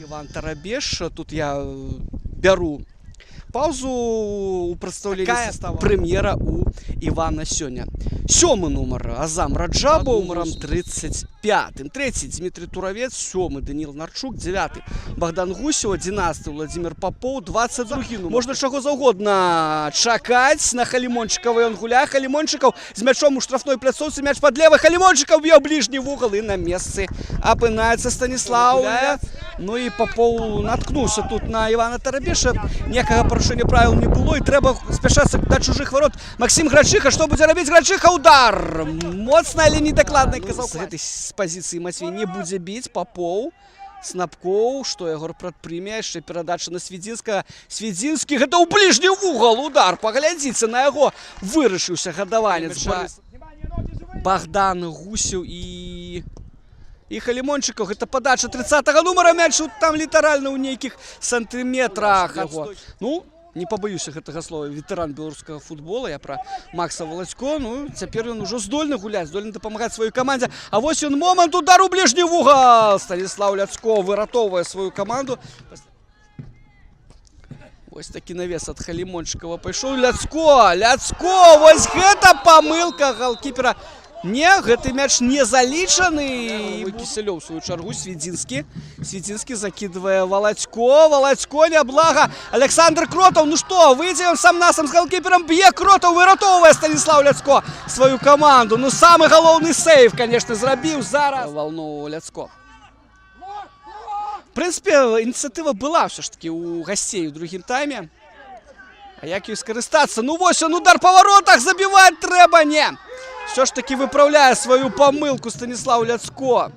Іван Тарабеш. Тут я беру паузу у представлення состава. Прем'єра у Івана сьогодні. 7-й номер Азам Раджабов, номером 35-м. 3-й Дмитрий Туровец, 7-й Данил Нарчук, 9-й Богдан Гусев, 11-й Владимир Попов, 22-й номер. Можна чого завгодно чекати на Халімончикова, ён гуляє. Халімончиков з м'ячом у штрафной пляцовці, м'яч під левий. Халімончиков б'є ближній вугол і на місці опинається Станіслав. Ну і Попов наткнувся тут на Івана Тарабеша. Ніякого порушення правил не було і треба спішатися до чужих ворот. Максим Грачиха, що буде робити Грачиха? Удар! Моцно, але недокладно. З позиції Матвій не буде бити. Попов, Снапков, что Егор предпрыме, яшчэ перадача на Свідзінскага. Свідзінскі, гэта ў ближні вугол удар. Паглядзіце на яго. Вырашыўся гадаванец. Богдан Гусев і Халімончиков. Гэта падача 30-го номера. Мяч там літаральна ў нейкіх сантыметрах. Ну, не побоюся гэтага слова, ветэран беларускага футбола, я пра Макса Володько. Ну, цяпер ён ужо здольны гуляць, здольны дапамагаць сваёй камандзе. А вось ён момант, удар у ближні вугал. Станіслав Ляцко выратоўвае сваю каманду. Вось такі навес ад Халімончикова пайшоў. Ляцко, вось гэта памылка галкіпера. Не, гэты мяч не залічаны. Кісялёў, у сваю чаргу, Свідзінскі. Свідзінскі закидывае Володько. Володько, няблага. Александр Кротов, ну што, выйдзе ён сам на сам з галкіперам, б'е Кротов, выратоўвае Станіслав Ляцко сваю каманду. Ну, самы галоўны сейв, конечно, зрабіў зараз. Волну Ляцко. В прынцыпе, ініцыятыва была ўсё ж таки у гасцей у другім тайме. А як ёй скарыстацца? Ну, вось он, удар па воротах, забіваць трэба, не. Все ж таки выправляє свою помилку Станіслав Ляцко.